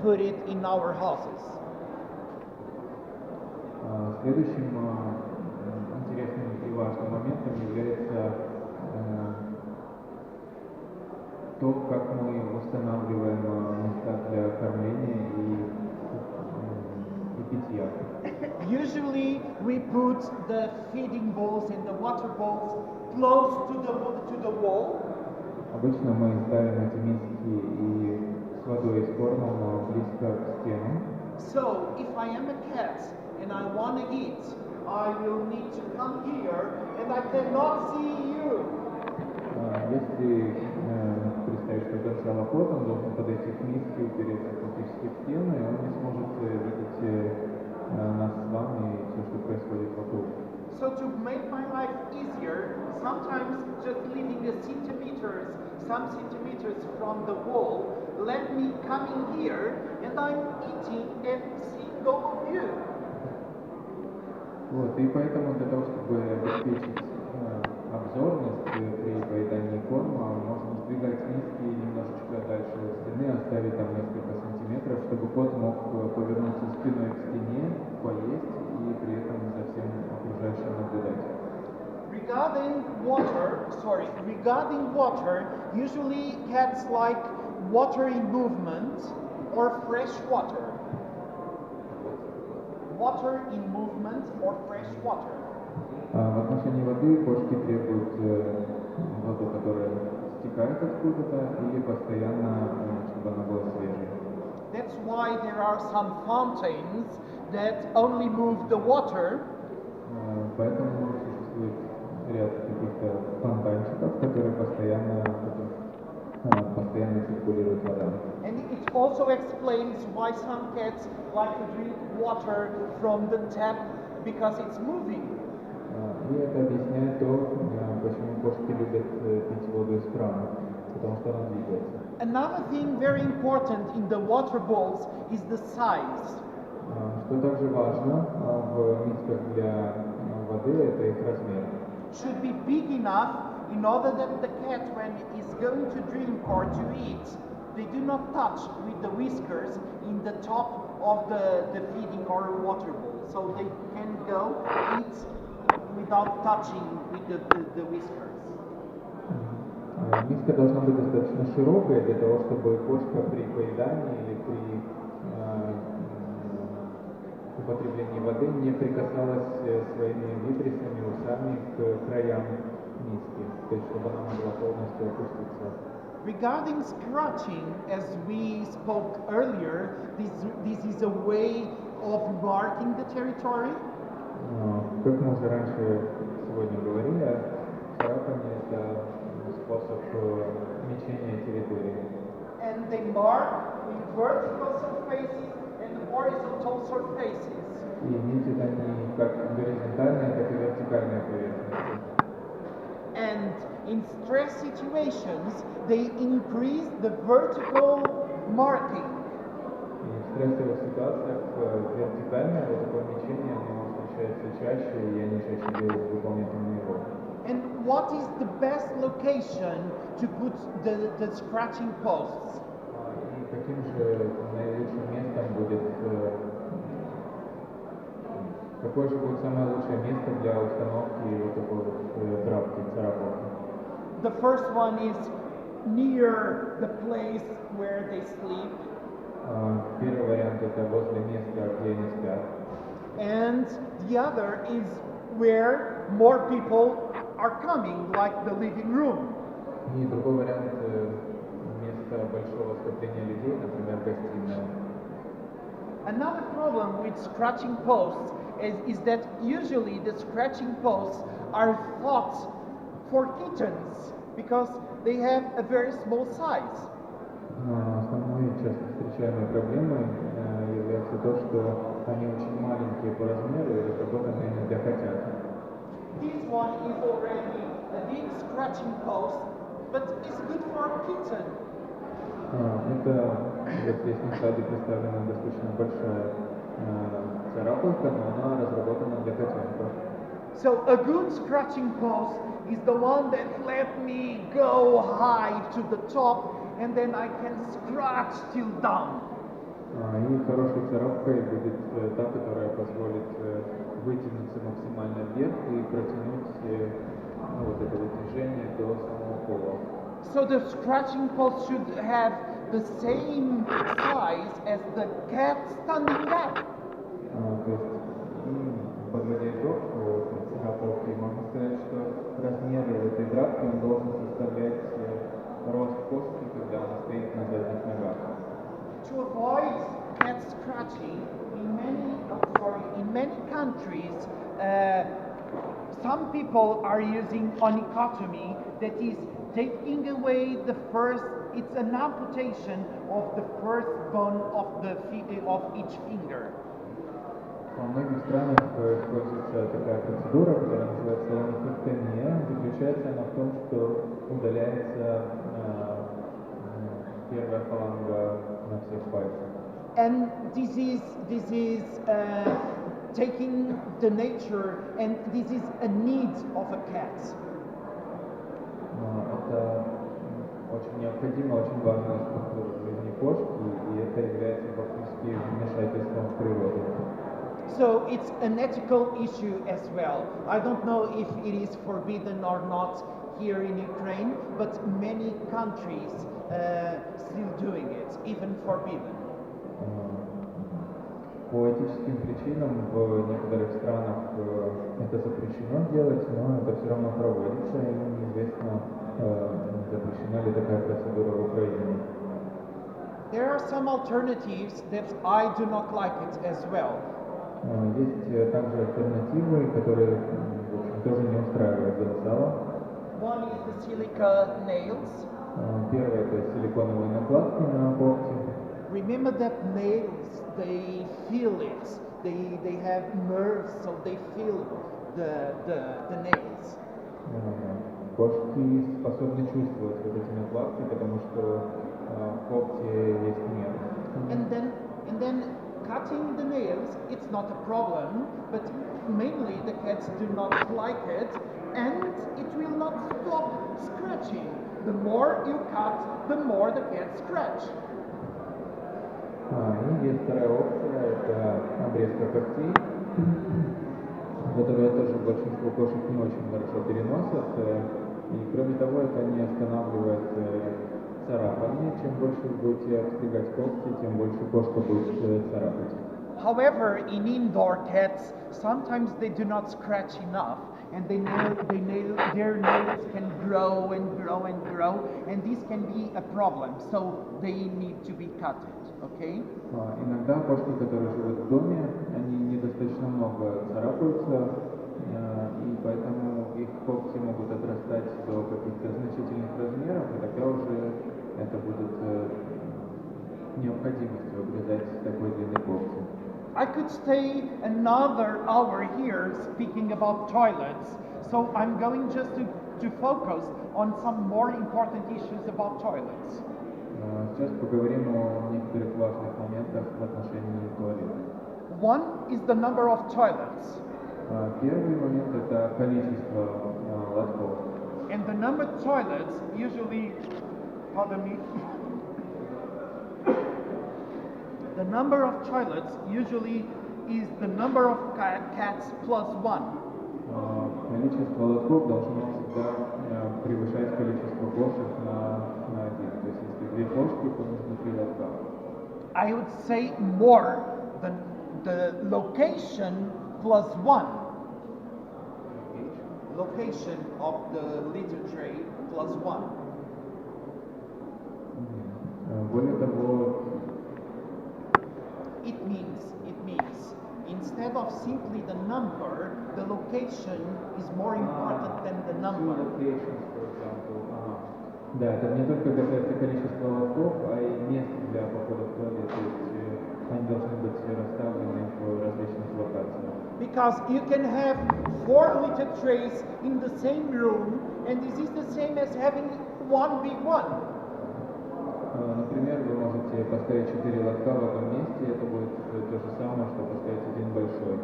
put it in our houses. Следующим интересным и важным моментом является то, как мы устанавливаем места для кормления и питья. Usually we put the feeding bowls and the water bowls close to the wall. Обычно мы ставим эти миски и с водой и с кормом близко к стенам. So if I am a cat and I want to eat, I will need to come here and I cannot see you. Если представить, что Гонсало кот, он должен подойти к миске, упереться практически в стену, и он не сможет видеть нас с вами и все, что происходит вокруг. So to make my life easier, sometimes just leaving some centimeters from the wall, let me come in here and I'm eating and seeing all of you. Вот, и поэтому для того, чтобы обеспечить обзорность при поедании корма, можно сдвигать миски немножечко дальше от стены, оставить там несколько сантиметров, чтобы кот мог повернуться спиной к стене, поесть и при этом за всем окружающим наблюдать. Regarding water, usually cats like water in movement or fresh water. Water in movement or fresh water. В отношении воды кошки требуют воду, которая стекает откуда-то, или постоянно, чтобы она была свежей. That's why there are some fountains that only move the water. Поэтому существует ряд каких-то фонтанчиков, которые постоянно циркулирует вода. And it also explains why some cats like to drink water from the tap because it's moving. И это объясняет то, почему кошки любят пить воду из крана, потому что она двигается. Another thing very important in the water bowls is the size. Что также важно в мисках для воды, это их размер. Should be big enough in order that the cat, when it is going to drink or to eat, they do not touch with the whiskers in the top of the feeding or water bowl. So they can go eat without touching with the whiskers. Миска должна быть достаточно широкая для того, чтобы кошка при поедании или при употреблении воды не прикасалась своими вибрисами, усами к краям миски, то есть чтобы она могла полностью опуститься. Regarding scratching, as we spoke earlier, this is a way of marking the territory. Как мы уже раньше сегодня говорили, царапание – это способ мечения территории. And they mark with vertical surfaces and horizontal surfaces. И метят они как горизонтальные, так и вертикальные поверхности. And in stress situations, they increase the vertical marking. И в стрессовых ситуациях вертикальное вот такое мечение, оно встречается чаще, и они чаще делают дополнительные его. And what is the best location to put the scratching posts? И каким же наилучшим местом будет, какое же будет самое лучшее место для установки вот такой вот травки, царапалки? The first one is near the place where they sleep. Первый вариант это возле места, где они спят. And the other is where more people are coming, like the living room. И другой вариант место большого скопления людей, например, гостиная. Another problem with scratching posts is that usually the scratching posts are thought for kittens because they have a very small size. Основной часто встречаемой проблемой является то, что они очень маленькие по размеру и разработаны именно для котят. This one is already a big scratching post, but it's good for a kitten. Это вот здесь на слайде представлена достаточно большая царапалка, но она разработана для котенка. So a good scratching post is the one that let me go high to the top and then I can scratch till down. И хорошей царапкой будет та, которая позволит вытянуться максимально вверх и протянуть ну, вот это вот движение до самого пола. So the scratching post should have the same size as the cat standing up. То есть, подводя итог, царапалки, можно сказать, что размер этой дратки он должен составлять рост кошки, когда она стоит на задних ногах. To avoid cat scratching, in many countries, some people are using onychotomy, that is taking away the first. It's an amputation of the first bone of each finger. Во многих странах используется такая процедура, которая называется onychotomия. Заключается она в том, что удаляется первая фаланга на всех пальцах. And this is taking the nature, and this is a need of a cat. Это очень необходимо, очень важная структура в жизни кошки, и это является фактически вмешательством в природу. So it's an ethical issue as well. I don't know if it is forbidden or not here in Ukraine, but many countries still doing it, even forbidden. По этическим причинам в некоторых странах это запрещено делать, но это все равно проводится, и неизвестно, запрещена ли такая процедура в Украине. There are some alternatives that I do not like it as well. Есть также альтернативы, которые в общем, тоже не устраивают Гонсало. One is the silica nails. Первое это силиконовые накладки на когти. Remember that nails, they feel it. They have nerves, so they feel the nails. Кошки способны чувствовать вот эти накладки, потому что в когте есть нерв. And then cutting the nails, it's not a problem, but mainly the cats do not like it, and it will not stop scratching. The more you cut, the more the cats scratch. И есть вторая опция, это обрезка когтей, которую тоже большинство кошек не очень хорошо переносят. И кроме того, это не останавливает царапание. Чем больше вы будете обстригать когти, тем больше кошка будет царапать. However, in indoor cats, sometimes they do not scratch enough, and their nails can grow and grow and grow, and this can be a problem, so they need to be cutted, okay? Иногда кошки, которые живут в доме, они недостаточно много царапаются, и поэтому их когти могут отрастать до каких-то значительных размеров, и тогда уже это будет необходимостью обрезать такой длины когти. I could stay another hour here speaking about toilets, so I'm going just to focus on some more important issues about toilets. Сейчас поговорим о некоторых важных моментах в отношении туалета. One is the number of toilets. Первый момент это количество лотков. And the number of toilets usually, pardon me, the number of toilets usually is the number of cats plus one. Количество лотков должно всегда превышать количество кошек на один. То есть если две кошки, то нужно 3 лотка. I would say more than the location plus one. Location of the litter tray plus one. Более того, It means instead of simply the number, the location is more important than the number. Да, это не только касается количества лотков, а и мест для похода в туалет. То есть они должны быть расставлены в различных локациях. Because you can have 4 litter trays in the same room, and this is the same as having one big one. Например, вы можете поставить 4 лотка в одном месте, это будет то же самое, что поставить один большой.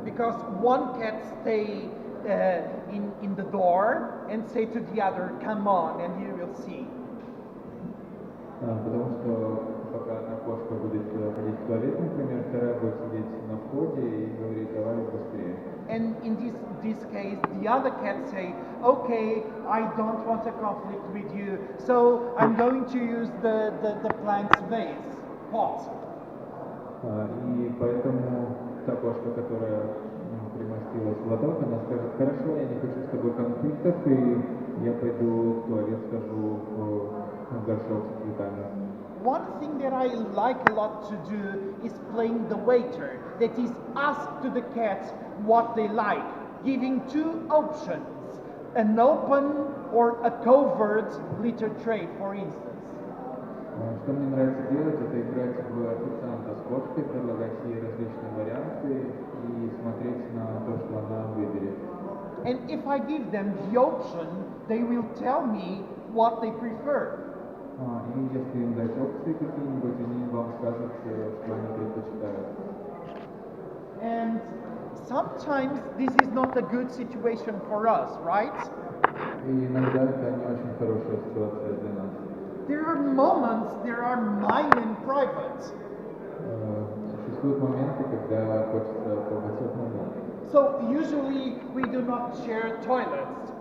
Because one cat stay in the door and say to the other, "Come on," and you will see. Потому что пока одна кошка будет ходить в туалет, например, вторая будет сидеть на входе и говорить, давай быстрее. And in this case, the other cat say, okay, I don't want a conflict with you, so I'm going to use the plant's vase, pot. И поэтому та кошка, которая примостилась в лоток, она скажет, хорошо, я не хочу с тобой конфликтов, и я пойду в туалет, схожу в горшок с цветами. One thing that I like a lot to do is playing the waiter, that is ask to the cats what they like, giving two options, an open or a covered litter tray, for instance. Что мне нравится делать, это играть в официанта с кошкой, предлагать ей различные варианты и смотреть на то, что она выберет. And if I give them the option, they will tell me what they prefer. И если им дать опции какие-нибудь, они вам скажут, что они предпочитают. And sometimes this is not a good situation for us, right? И иногда это не очень хорошая ситуация для нас. There are moments, there are mine and private. Существуют моменты, когда хочется побыть одному. So usually we do not share toilets.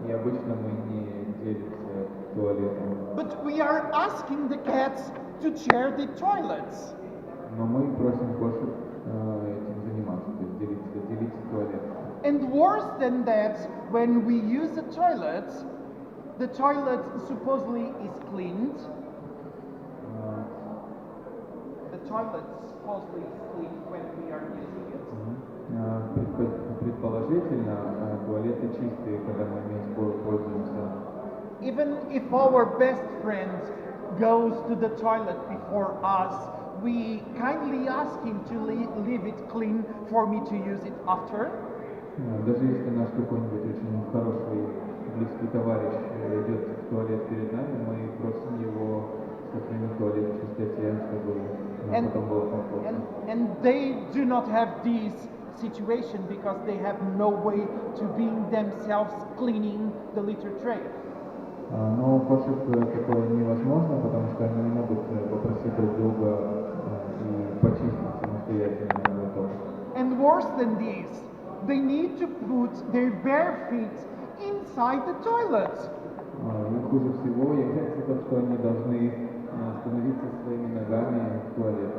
И обычно мы не делимся туалетом. But we are asking the cats to share the toilets. Но мы просим кошек этим заниматься, то есть делиться туалетом. And worse than that, when we use the toilet supposedly is cleaned. The toilet supposedly is cleaned when we are using it. Предположительно, туалеты чистые, когда мы ими пользуемся. Even if our best friend goes to the toilet before us, we kindly ask him to leave it clean for me to use it after. Даже если наш какой-нибудь очень хороший близкий товарищ идет в туалет перед нами, мы просим его сохранить туалет в чистоте, чтобы нам потом было комфортно. And they do not have this situation because they have no way to being themselves cleaning the litter tray. Но у кошек такое невозможно, потому что они не могут попросить друг друга и почистить самостоятельно лоток. And worse than this, they need to put their bare feet inside the toilet. И хуже всего является то, что они должны становиться своими ногами в туалет.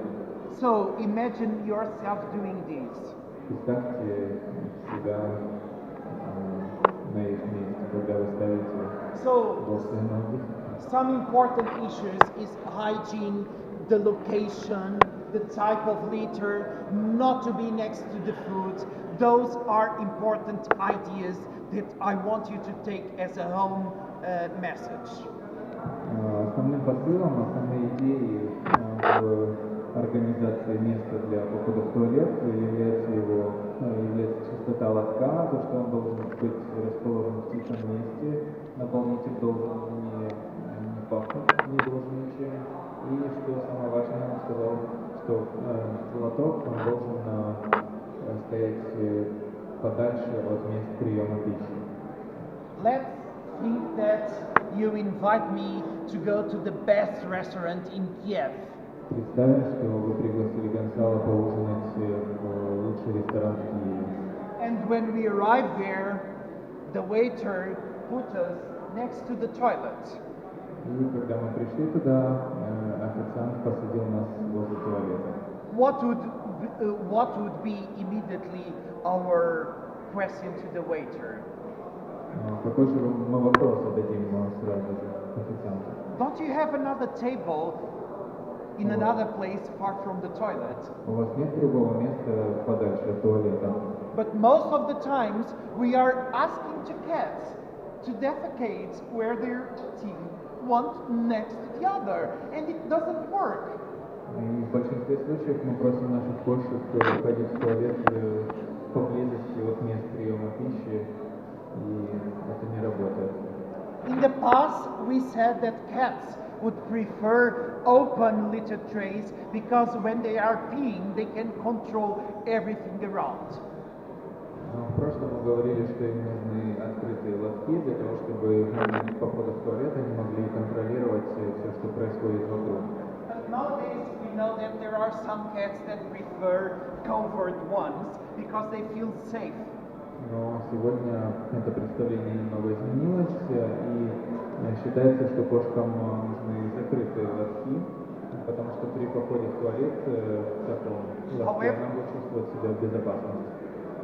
So imagine yourself doing this. Представьте себя на их месте, когда вы ставите босые ноги. Some important issues is hygiene, the location, the type of litter, not to be next to the food. Those are important ideas that I want you to take as a home message. Основным посылом, основной идеей в организации места для похода в туалет является чистота лотка, то, что он должен быть расположен в тихом месте, наполнитель должен не пахнуть, не должен ничем, и что самое важное, он сказал, что лоток он должен стоять подальше от мест приема пищи. Let's think that you invite me to go to the best restaurant in Kiev. Представим, что вы пригласили Гонсало поужинать в лучший ресторан в Киеве. And when we arrive there, the waiter put us next to the toilet. И когда мы пришли туда, официант посадил нас возле туалета. What would be immediately our question to the waiter? Какой же мы вопрос зададим сразу же официанту? Don't you have another table in another place far from the toilet? У вас нет другого места подальше от туалета? But most of the times we are asking to cats to defecate where they're eating, one next to the other, and it doesn't work. И в большинстве случаев мы просим наших кошек ходить в туалет поблизости от мест приема пищи, и это не работает. In the past, we said that cats would prefer open litter trays because when they are peeing, they can control everything around. В прошлом мы говорили, что им нужны открытые лотки для того, чтобы в походах в туалет они могли контролировать все, что происходит вокруг. But nowadays we know that there are some cats that prefer covered ones because they feel safe. Но сегодня это представление немного изменилось, и считается, что кошкам нужны закрытые лотки, потому что при походе в туалет в таком лотке она будет чувствовать себя в безопасности.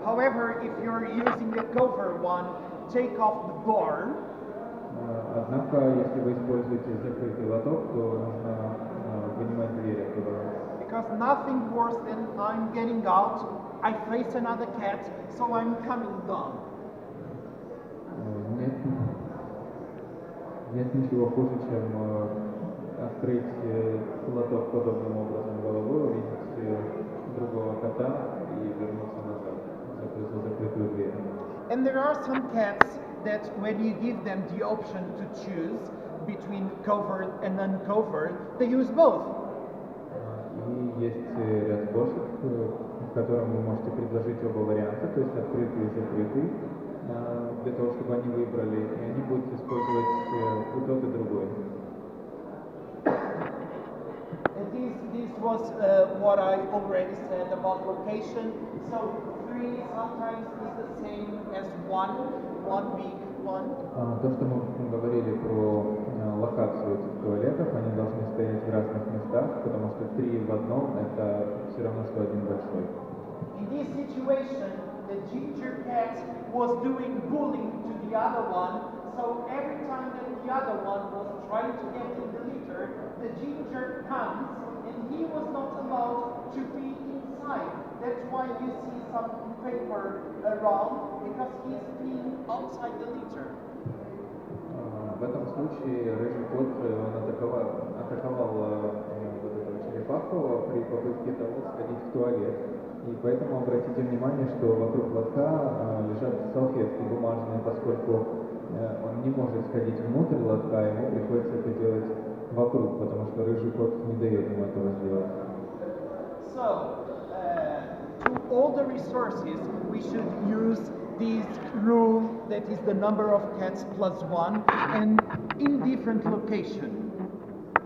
However, if you're using a cover one, take off the bar. Однако, если вы используете закрытый лоток, то нужно вынимать дверь оттуда. Because nothing worse than I'm getting out, I face another cat, so I'm coming down. Нет ничего хуже, чем открыть лоток подобным образом головой, увидеть другого кота и вернуться назад за закрытую дверь. And there are some cats that when you give them the option to choose between covered and uncovered, they use both. И есть ряд кошек, которым вы можете предложить оба варианта, то есть открытый и закрытый, для того, чтобы они выбрали, и они будут использовать и тот, и другой. This was what I already said about location. So 3 sometimes is the same as one big one. То, что мы говорили про локацию этих туалетов, они должны стоять в разных местах, потому что 3 в одном это все равно, что один большой. In this situation, the ginger cat was doing bullying to the other one, so every time that the other one was trying to get in the litter, the ginger comes and he was not allowed to be inside. That's why you see some paper around, because he's being outside the litter. В этом случае рыжий кот атаковал вот этого черепаху при попытке того сходить в туалет. И поэтому обратите внимание, что вокруг лотка лежат салфетки бумажные, поскольку он не может сходить внутрь лотка, ему приходится это делать вокруг, потому что рыжий кот не дает ему этого сделать. So, to all the resources, we should use this rule that is the number of cats plus 1 and in different location.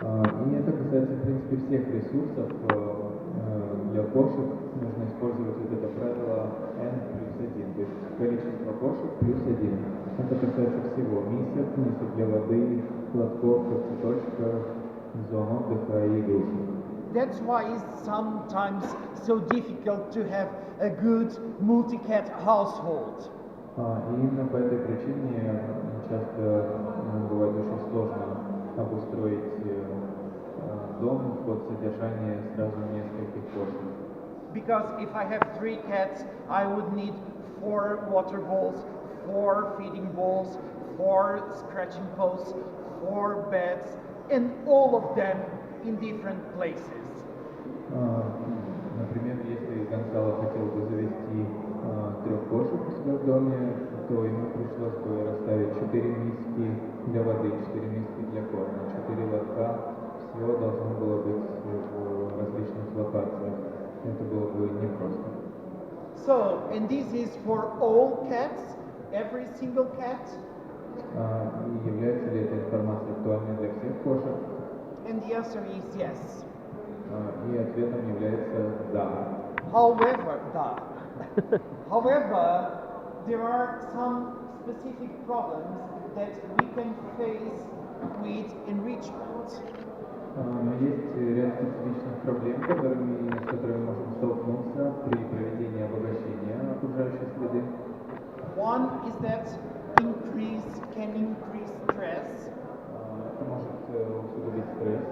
И это касается, в принципе, всех ресурсов. Для кошек нужно использовать вот это правило n плюс 1, то есть количество кошек плюс 1. Это касается всего: мисок для воды, лотков, цветочков, зон отдыха и игрушек. That's why it's sometimes so difficult to have a good multi-cat household. И именно по этой причине часто бывает очень сложно обустроить дом под содержание сразу нескольких кошек. Because if I have 3 cats, I would need 4 water bowls, 4 feeding bowls, 4 scratching posts, 4 beds, and all of them in different places. Например, если Гонсало хотел бы завести 3 кошек у себя в доме, то ему пришлось бы расставить 4 миски для воды, 4 миски для корма, 4 лотка. Всего должно было быть в различных локациях. Это было бы непросто. So, and this is for all cats, every single cat? И является ли эта информация актуальной для всех кошек? And the answer is yes. И ответом является да. However, there are some specific problems that we can face with enrichment. Но есть ряд специфичных проблем, с которыми можем столкнуться при проведении обогащения окружающей среды. One is that can increase stress. Это может усугубить стресс.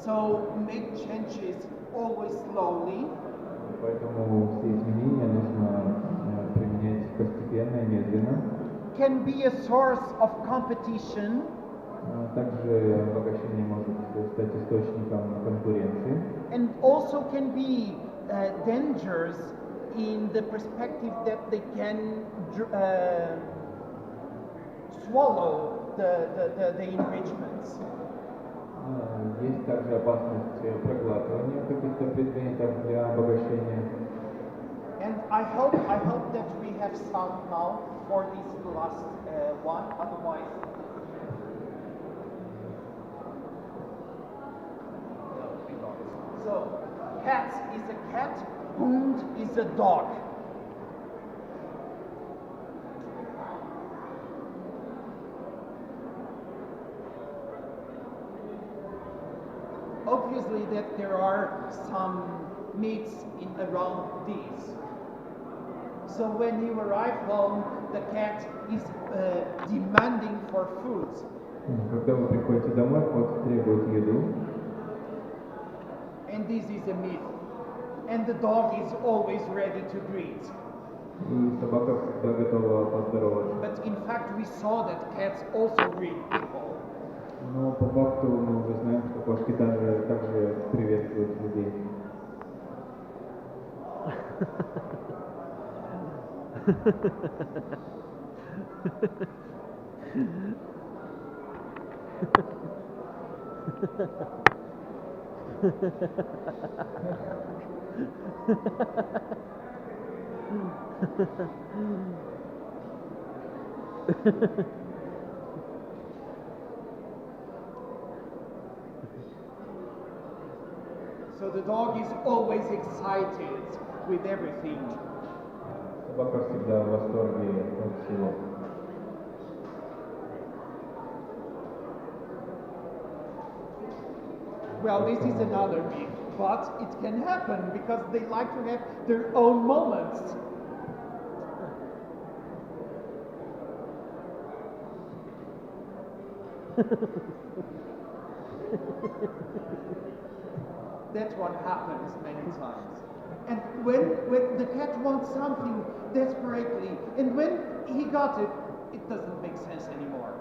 So make changes always slowly. Поэтому все изменения нужно применять постепенно и медленно. Can be a source of competition. Также обогащение может стать источником конкуренции. And also can be dangerous in the perspective that they can swallow the enrichments. Есть также опасность проглатывания каких-то предметов для обогащения. And I hope that we have sound now for this last one. Otherwise, no, we don't. So, cat is a cat. Hund is a dog. Obviously, that there are some myths around these. So when you arrive home, the cat is demanding for food. Когда вы приходите домой, кот требует еду. And this is a myth. And the dog is always ready to greet. И собака всегда готова поздороваться. But in fact, we saw that cats also greet people. Но по факту мы уже знаем, что кошки также приветствуют людей. So the dog is always excited with everything. Собака всегда в восторге от всего. Well, this is another myth, but it can happen because they like to have their own moments. That's what happens many times. And when the cat wants something desperately, and when he got it, it doesn't make sense anymore.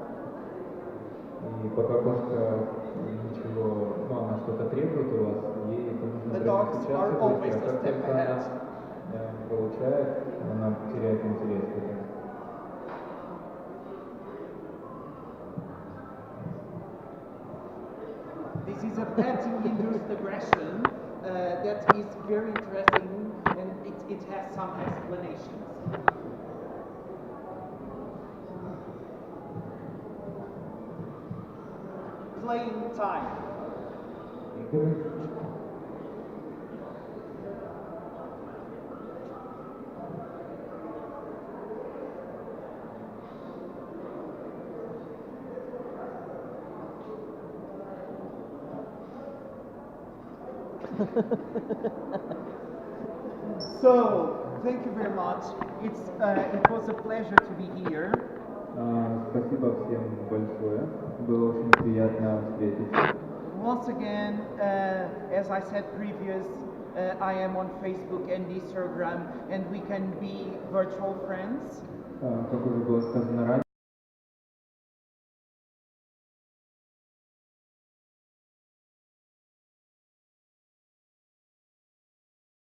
И пока кошка ничего, она что-то требует у вас, ей это нужно прямо сейчас и быстро. Как только она получает, она теряет интерес к этому. This is a petting-induced aggression that is very interesting, and it has some explanations. Playing time. So, thank you very much. It was a pleasure to be here. Спасибо всем большое. Было очень приятно встретиться. Once again, as I said previous, I am on Facebook and Instagram, and we can be virtual friends. Как уже было сказано ранее,